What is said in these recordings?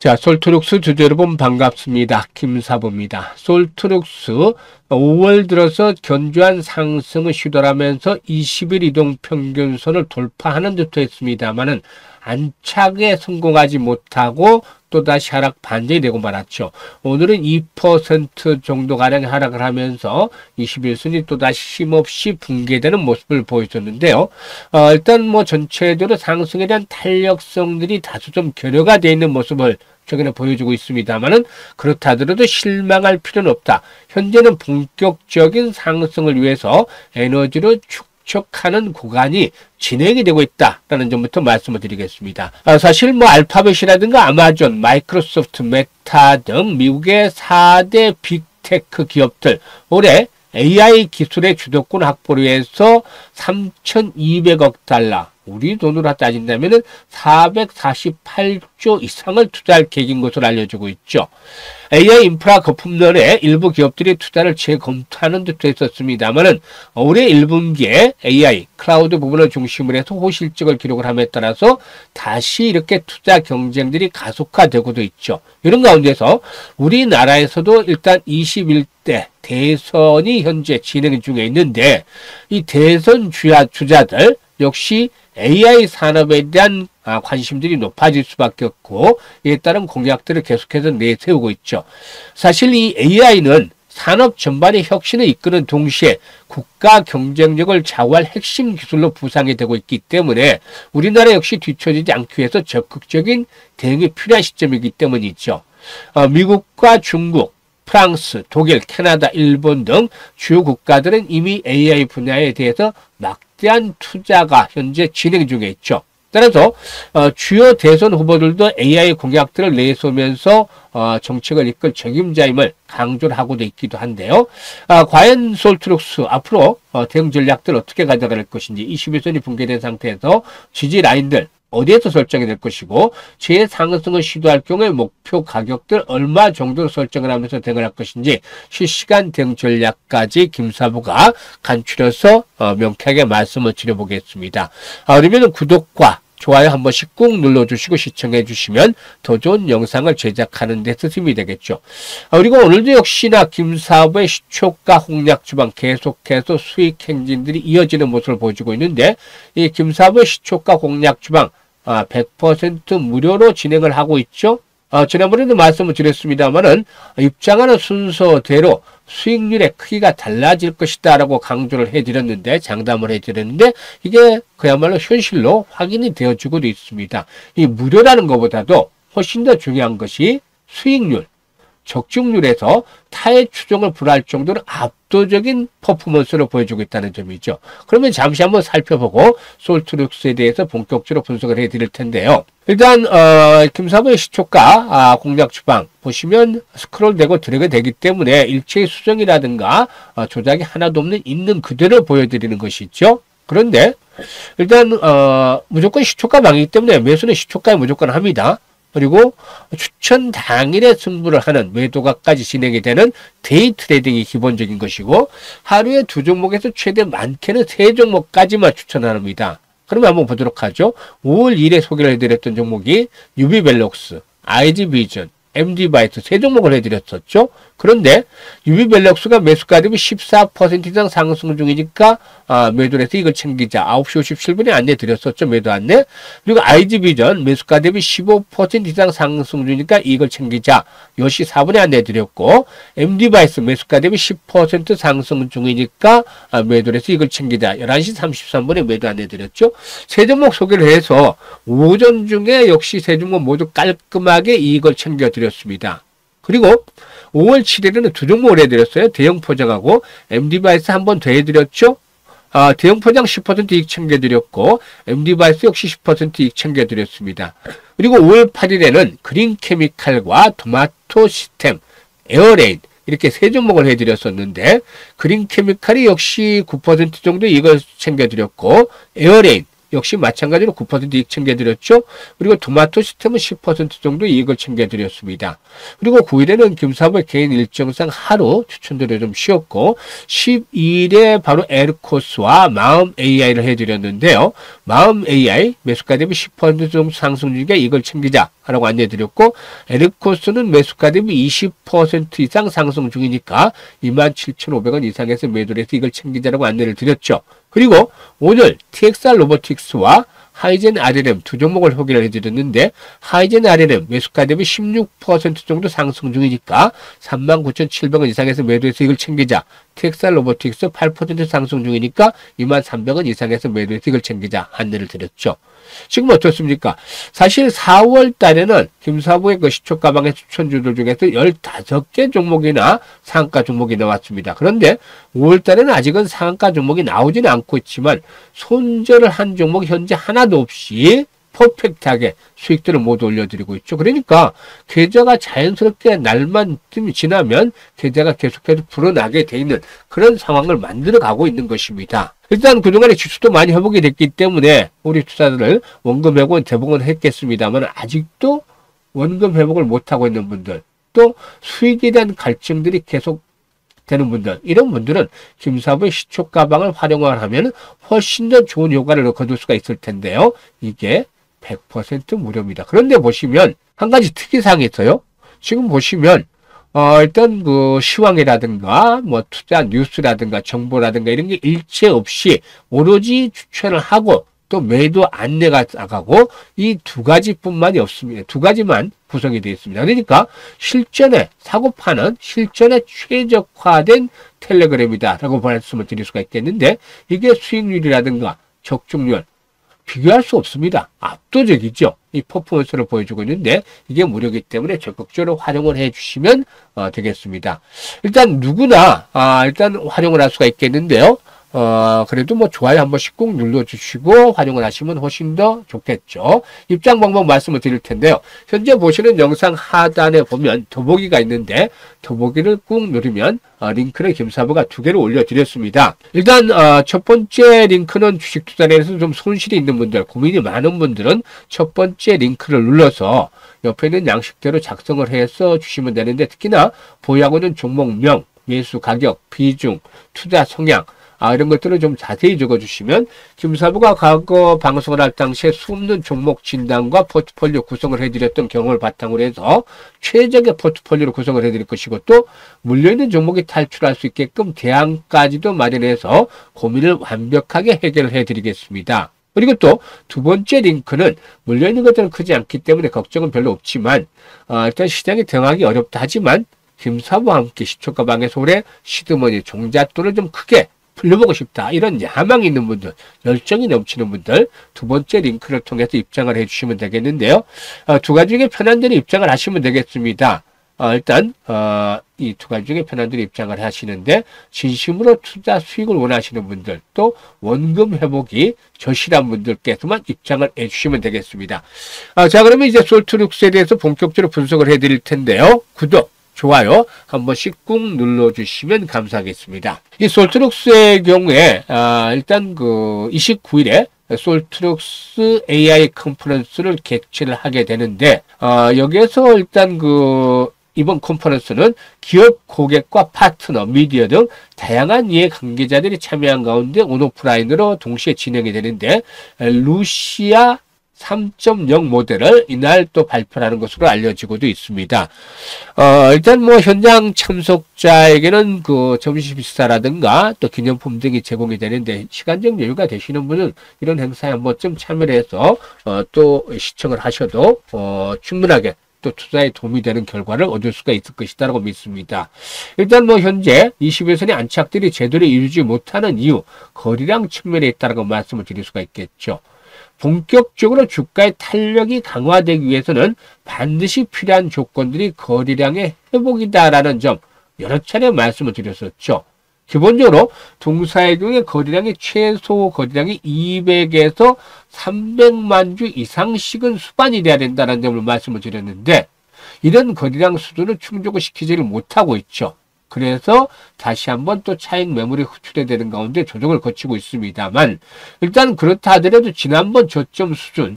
자, 솔트룩스 주주 여러분 반갑습니다. 김사부입니다. 솔트룩스 5월 들어서 견조한 상승을 시도하면서 20일 이동 평균선을 돌파하는 듯 했습니다만은 안착에 성공하지 못하고 또다시 하락 반전이 되고 말았죠. 오늘은 2% 정도가량 하락을 하면서 21순위 또다시 힘없이 붕괴되는 모습을 보여줬는데요. 일단 뭐 전체적으로 상승에 대한 탄력성들이 다소 좀 결여가 되어 있는 모습을 최근에 보여주고 있습니다만은 그렇다 하더라도 실망할 필요는 없다. 현재는 본격적인 상승을 위해서 에너지를 축적하는 구간이 진행이 되고 있다라는 점부터 말씀을 드리겠습니다. 사실 뭐 알파벳이라든가 아마존, 마이크로소프트, 메타 등 미국의 4대 빅테크 기업들 올해 AI 기술의 주도권 확보를 위해서 3,200억 달러, 우리 돈으로 따진다면 448조 이상을 투자할 계획인 것으로 알려지고 있죠. AI 인프라 거품론에 일부 기업들이 투자를 재검토하는 듯 했었습니다만은 올해 1분기에 AI 클라우드 부분을 중심으로 해서 호실적을 기록을 함에 따라서 다시 이렇게 투자 경쟁들이 가속화되고도 있죠. 이런 가운데서 우리나라에서도 일단 21대 대선이 현재 진행 중에 있는데 이 대선 주자들 역시 AI 산업에 대한 관심들이 높아질 수밖에 없고 이에 따른 공약들을 계속해서 내세우고 있죠. 사실 이 AI는 산업 전반의 혁신을 이끄는 동시에 국가 경쟁력을 좌우할 핵심 기술로 부상이 되고 있기 때문에 우리나라 역시 뒤처지지 않기 위해서 적극적인 대응이 필요한 시점이기 때문이죠. 미국과 중국, 프랑스, 독일, 캐나다, 일본 등 주요 국가들은 이미 AI 분야에 대해서 막대한 투자가 현재 진행 중에 있죠. 따라서 주요 대선 후보들도 AI 공약들을 내세우면서 정책을 이끌 책임자임을 강조를 하고도 있기도 한데요. 과연 솔트룩스 앞으로 대응 전략들 어떻게 가져갈 것인지 21선이 붕괴된 상태에서 지지 라인들 어디에서 설정이 될 것이고 재상승을 시도할 경우에 목표 가격들 얼마 정도로 설정을 하면서 대응을 할 것인지 실시간 대응 전략까지 김사부가 간추려서 명쾌하게 말씀을 드려보겠습니다. 그러면 구독과 좋아요 한 번씩 꾹 눌러주시고 시청해 주시면 더 좋은 영상을 제작하는 데 힘이 되겠죠. 그리고 오늘도 역시나 김사부의 시초가 홍략 주방 계속해서 수익 행진들이 이어지는 모습을 보여주고 있는데 이 김사부의 시초가 홍략 주방 100% 무료로 진행을 하고 있죠. 지난번에도 말씀을 드렸습니다만은 입장하는 순서대로 수익률의 크기가 달라질 것이다 라고 강조를 해드렸는데 장담을 해드렸는데 이게 그야말로 현실로 확인이 되어지고도 있습니다. 이 무료라는 것보다도 훨씬 더 중요한 것이 수익률, 적중률에서 타의 추종을 불허할 정도로 압도적인 퍼포먼스를 보여주고 있다는 점이죠. 그러면 잠시 한번 살펴보고 솔트룩스에 대해서 본격적으로 분석을 해드릴 텐데요. 일단 김사부의 시초가 공략 주방 보시면 스크롤되고 드래그 되기 때문에 일체의 수정이라든가 조작이 하나도 없는 있는 그대로 보여드리는 것이죠. 그런데 일단 무조건 시초가 방이기 때문에 매수는 시초가에 무조건 합니다. 그리고 추천 당일에 승부를 하는 매도가까지 진행이 되는 데이 트레이딩이 기본적인 것이고 하루에 두 종목에서 최대 많게는 세 종목까지만 추천합니다. 그러면 한번 보도록 하죠. 5월 1일에 소개를 해드렸던 종목이 유비벨록스, IG비전, MD바이트 세 종목을 해드렸었죠. 그런데 유비벨록스가 매수가 대비 14% 이상 상승 중이니까 매도를 해서 이걸 챙기자. 9시 57분에 안내 드렸었죠. 매도 안내. 그리고 IG비전 매수가 대비 15% 이상 상승 중이니까 이걸 챙기자. 10시 4분에 안내 드렸고 MD바이스 매수가 대비 10% 상승 중이니까 매도를 해서 이걸 챙기자. 11시 33분에 매도 안내 드렸죠. 세 종목 소개를 해서 오전 중에 역시 세 종목 모두 깔끔하게 이걸 챙겨 드렸습니다. 그리고 5월 7일에는 두 종목을 해드렸어요. 대형 포장하고 MD바이스 한 번 더 해드렸죠. 대형 포장 10% 이익 챙겨드렸고 MD바이스 역시 10% 이익 챙겨드렸습니다. 그리고 5월 8일에는 그린케미칼과 토마토 시스템, 에어레인 이렇게 세 종목을 해드렸었는데 그린케미칼이 역시 9% 정도 이익을 챙겨드렸고 에어레인 역시 마찬가지로 9% 이익 챙겨드렸죠. 그리고 토마토 시스템은 10% 정도 이익을 챙겨드렸습니다. 그리고 9일에는 김사부의 개인 일정상 하루 추천드려 좀 쉬었고 12일에 바로 에르코스와 마음 AI를 해드렸는데요. 마음 AI 매수가 대비 10% 정도 상승 중에 이익을 챙기자 라고 안내드렸고 에르코스는 매수가 대비 20% 이상 상승 중이니까 27,500원 이상에서 매도를 해서 이걸 챙기자라고 안내를 드렸죠. 그리고 오늘 TXR 로보틱스와 하이젠 RLM 두 종목을 소개를 해드렸는데 하이젠 RLM 매수가 대비 16% 정도 상승 중이니까 39,700원 이상에서 매도해서 이걸 챙기자. TXR 로보틱스 8% 상승 중이니까 23,300원 이상에서 매도해서 이걸 챙기자 안내를 드렸죠. 지금 어떻습니까? 사실 4월 달에는 김사부의 그 시초 가방의 추천주들 중에서 15개 종목이나 상한가 종목이 나왔습니다. 그런데 5월 달에는 아직은 상한가 종목이 나오지는 않고 있지만 손절을 한 종목 현재 하나도 없이 퍼펙트하게 수익들을 모두 올려드리고 있죠. 그러니까 계좌가 자연스럽게 날만 지나면 계좌가 계속해서 불어나게 돼 있는 그런 상황을 만들어 가고 있는 것입니다. 일단 그동안에 지수도 많이 회복이 됐기 때문에 우리 투자들을 원금 회복은 대부분 했겠습니다만 아직도 원금 회복을 못하고 있는 분들 또 수익에 대한 갈증들이 계속 되는 분들 이런 분들은 김사부의 시초 가방을 활용을 하면 훨씬 더 좋은 효과를 거둘 수가 있을 텐데요. 이게 100% 무료입니다. 그런데 보시면 한 가지 특이사항이 있어요. 지금 보시면 일단 그 시황이라든가 뭐 투자 뉴스라든가 정보라든가 이런 게 일체 없이 오로지 추천을 하고 또 매도 안내가 나가고 이 두 가지뿐만이 없습니다. 두 가지만 구성이 되어 있습니다. 그러니까 실전에 사고 파는 실전에 최적화된 텔레그램이다라고 말씀을 드릴 수가 있겠는데 이게 수익률이라든가 적중률 비교할 수 없습니다. 압도적이죠. 이 퍼포먼스를 보여주고 있는데 이게 무료이기 때문에 적극적으로 활용을 해주시면 되겠습니다. 일단 누구나 일단 활용을 할 수가 있겠는데요. 그래도 뭐 좋아요 한 번씩 꾹 눌러주시고 활용을 하시면 훨씬 더 좋겠죠. 입장 방법 말씀을 드릴 텐데요. 현재 보시는 영상 하단에 보면 더보기가 있는데 더보기를 꾹 누르면 링크를 김사부가 2개를 올려드렸습니다. 일단 첫 번째 링크는 주식 투자에 대해서 좀 손실이 있는 분들, 고민이 많은 분들은 첫 번째 링크를 눌러서 옆에 있는 양식대로 작성을 해서 주시면 되는데 특히나 보유하고 있는 종목명, 매수 가격, 비중, 투자 성향 이런 것들을 좀 자세히 적어주시면 김사부가 과거 방송을 할 당시에 숨는 종목 진단과 포트폴리오 구성을 해드렸던 경험을 바탕으로 해서 최적의 포트폴리오를 구성을 해드릴 것이고 또 물려있는 종목이 탈출할 수 있게끔 대안까지도 마련해서 고민을 완벽하게 해결을 해드리겠습니다. 그리고 또 두 번째 링크는 물려있는 것들은 크지 않기 때문에 걱정은 별로 없지만 일단 시장이 등하기 어렵다 하지만 김사부와 함께 시초가방에서 올해 시드머니 종잣돈을 좀 크게 풀려보고 싶다. 이런 야망이 있는 분들, 열정이 넘치는 분들 두 번째 링크를 통해서 입장을 해주시면 되겠는데요. 두 가지 중에 편한 대로 입장을 하시면 되겠습니다. 일단 이 두 가지 중에 편한 대로 입장을 하시는데 진심으로 투자 수익을 원하시는 분들 또 원금 회복이 절실한 분들께서만 입장을 해주시면 되겠습니다. 자 그러면 이제 솔트룩스에 대해서 본격적으로 분석을 해드릴 텐데요. 구독, 좋아요 한 번씩 꾹 눌러주시면 감사하겠습니다. 이 솔트룩스의 경우에 일단 그 29일에 솔트룩스 AI 컨퍼런스를 개최를 하게 되는데 여기에서 일단 그 이번 컨퍼런스는 기업, 고객과 파트너, 미디어 등 다양한 이해 관계자들이 참여한 가운데 온오프라인으로 동시에 진행이 되는데 루시아 3.0 모델을 이날 또 발표하는 것으로 알려지고도 있습니다. 일단 뭐 현장 참석자에게는 그 점심 식사라든가 또 기념품 등이 제공이 되는데 시간적 여유가 되시는 분은 이런 행사에 한 번쯤 참여를 해서 또 시청을 하셔도 충분하게 또 투자에 도움이 되는 결과를 얻을 수가 있을 것이다라고 믿습니다. 일단 뭐 현재 21선의 안착들이 제대로 이루지 못하는 이유 거래량 측면에 있다라고 말씀을 드릴 수가 있겠죠. 본격적으로 주가의 탄력이 강화되기 위해서는 반드시 필요한 조건들이 거래량의 회복이다라는 점 여러 차례 말씀을 드렸었죠. 기본적으로 동사의 경우에 거래량이 최소 거래량이 200에서 300만 주 이상씩은 수반이 돼야 된다는 점을 말씀을 드렸는데 이런 거래량 수준을 충족을 시키지를 못하고 있죠. 그래서 다시 한번 또 차익 매물이 흡출되는 가운데 조정을 거치고 있습니다만, 일단 그렇다 하더라도 지난번 저점 수준,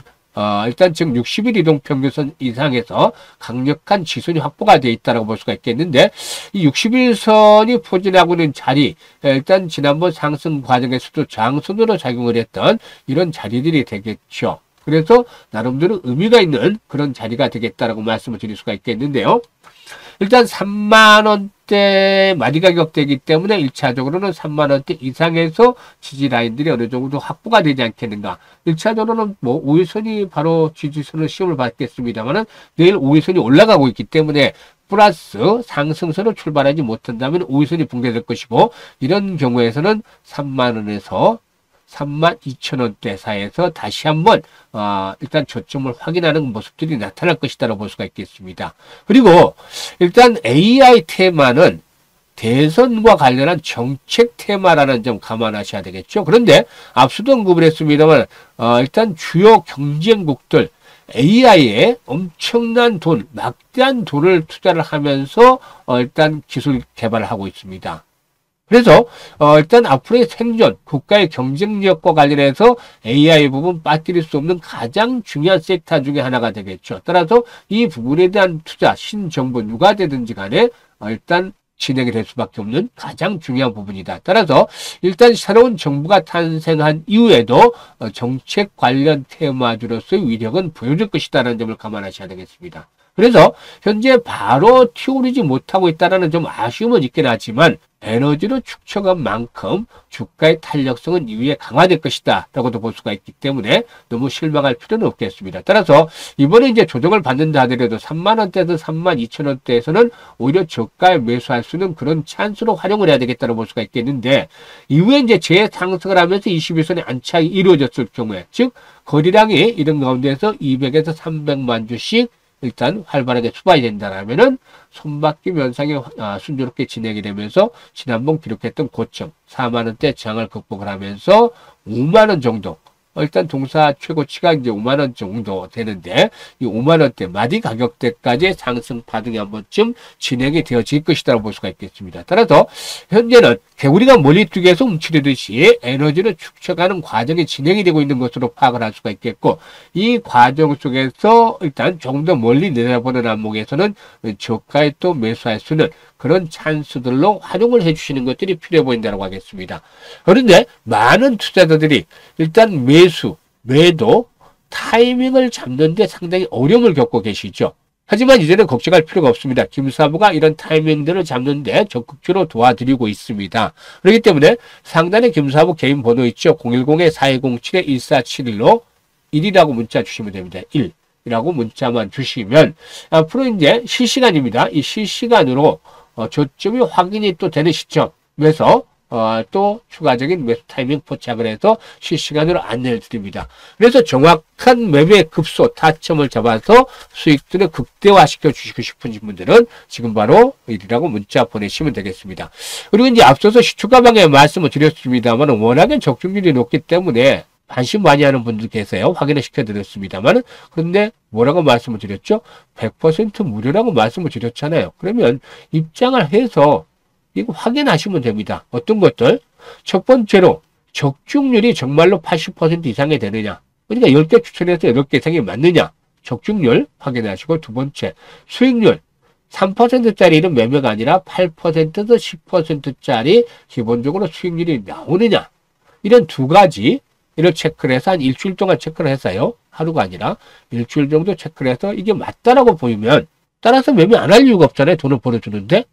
일단 지금 60일 이동평균선 이상에서 강력한 지선이 확보가 되어 있다고 볼 수가 있겠는데, 이 60일선이 포진하고 있는 자리, 일단 지난번 상승 과정에서도 저항선으로 작용을 했던 이런 자리들이 되겠죠. 그래서 나름대로 의미가 있는 그런 자리가 되겠다라고 말씀을 드릴 수가 있겠는데요. 일단 3만원대 마디 가격대이기 때문에 1차적으로는 3만원대 이상에서 지지 라인들이 어느 정도 확보가 되지 않겠는가. 1차적으로는 뭐 5일선이 바로 지지선을 시험을 받겠습니다만은 내일 5일선이 올라가고 있기 때문에 플러스 상승선을 출발하지 못한다면 5일선이 붕괴될 것이고, 이런 경우에서는 3만원에서 32,000원대 사이에서 다시 한번 일단 저점을 확인하는 모습들이 나타날 것이다라고 볼 수가 있겠습니다. 그리고 일단 AI 테마는 대선과 관련한 정책 테마라는 점 감안하셔야 되겠죠. 그런데 앞서도 언급을 했습니다만 일단 주요 경쟁국들 AI에 엄청난 돈, 막대한 돈을 투자를 하면서 일단 기술 개발을 하고 있습니다. 그래서 일단 앞으로의 생존, 국가의 경쟁력과 관련해서 AI 부분 빠뜨릴 수 없는 가장 중요한 섹터 중에 하나가 되겠죠. 따라서 이 부분에 대한 투자, 신정부 누가 되든지 간에 일단 진행이 될 수밖에 없는 가장 중요한 부분이다. 따라서 일단 새로운 정부가 탄생한 이후에도 정책 관련 테마주로서의 위력은 보여줄 것이다라는 점을 감안하셔야 되겠습니다. 그래서 현재 바로 튀어오르지 못하고 있다는 좀 아쉬움은 있긴 하지만 에너지로 축적한 만큼 주가의 탄력성은 이후에 강화될 것이다 라고도 볼 수가 있기 때문에 너무 실망할 필요는 없겠습니다. 따라서 이번에 이제 조정을 받는다 하더라도 3만원대에서 32,000원대에서는 오히려 저가에 매수할 수 있는 그런 찬스로 활용을 해야 되겠다고 볼 수가 있겠는데, 이후에 이제 재상승을 하면서 21선의 안착이 이루어졌을 경우에, 즉 거래량이 이런 가운데에서 200에서 300만 주씩 일단 활발하게 수반이 된다라면은 손바퀴 면상이 순조롭게 진행이 되면서 지난번 기록했던 고점 4만원대 저항을 극복을 하면서 5만원 정도, 일단 동사 최고치가 이제 5만원 정도 되는데, 이 5만원대 마디 가격대까지 상승 파동이 한 번쯤 진행이 되어질 것이라고 볼 수가 있겠습니다. 따라서 현재는 개구리가 멀리 뛰기에서 움츠리듯이 에너지를 축적하는 과정이 진행이 되고 있는 것으로 파악을 할 수가 있겠고, 이 과정 속에서 일단 조금 더 멀리 내다보는 안목에서는 저가에 또 매수할 수 있는 그런 찬스들로 활용을 해주시는 것들이 필요해 보인다고 하겠습니다. 그런데 많은 투자자들이 일단 매수, 매도, 타이밍을 잡는 데 상당히 어려움을 겪고 계시죠. 하지만 이제는 걱정할 필요가 없습니다. 김사부가 이런 타이밍들을 잡는 데 적극적으로 도와드리고 있습니다. 그렇기 때문에 상단에 김사부 개인 번호 있죠. 010-4207-1471로 1이라고 문자 주시면 됩니다. 1. 이라고 문자만 주시면 앞으로 이제 실시간입니다. 이 실시간으로 저점이 확인이 또 되는 시점에서 또 추가적인 매수 타이밍 포착을 해서 실시간으로 안내를 드립니다. 그래서 정확한 매매 급소 타점을 잡아서 수익들을 극대화시켜 주시고 싶은 분들은 지금 바로 1이라고 문자 보내시면 되겠습니다. 그리고 이제 앞서서 시초가 방에 말씀을 드렸습니다만 워낙에 적중률이 높기 때문에 관심 많이 하는 분들 계세요. 확인을 시켜드렸습니다만, 그런데 뭐라고 말씀을 드렸죠? 100% 무료라고 말씀을 드렸잖아요. 그러면 입장을 해서 이거 확인하시면 됩니다. 어떤 것들? 첫 번째로 적중률이 정말로 80% 이상이 되느냐. 그러니까 10개 추천해서 8개 이상이 맞느냐. 적중률 확인하시고, 두 번째 수익률. 3%짜리는 매매가 아니라 8%에서 10%짜리 기본적으로 수익률이 나오느냐. 이런 두 가지 이를 체크를 해서 한 일주일 동안 체크를 해서요. 하루가 아니라 일주일 정도 체크를 해서 이게 맞다라고 보이면 따라서 매매 안 할 이유가 없잖아요. 돈을 벌어주는데.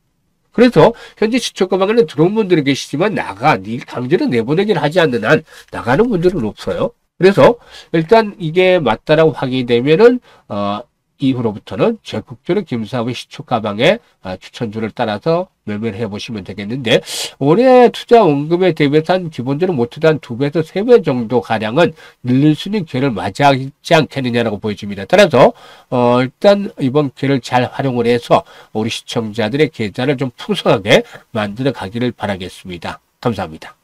그래서 현재 시초가 방에는 들어온 분들이 계시지만 강제로 내보내기를 하지 않는 한 나가는 분들은 없어요. 그래서 일단 이게 맞다라고 확인이 되면은 이후로부터는 적극적으로 김사부의 시초 가방의 추천주를 따라서 매매를 해보시면 되겠는데, 올해 투자 원금에 대비해서 한 기본적으로 못해도 한 2배에서 3배 정도 가량은 늘릴 수 있는 기회를 맞이하지 않겠느냐라고 보여집니다. 따라서 일단 이번 기회를 잘 활용을 해서 우리 시청자들의 계좌를 좀 풍성하게 만들어 가기를 바라겠습니다. 감사합니다.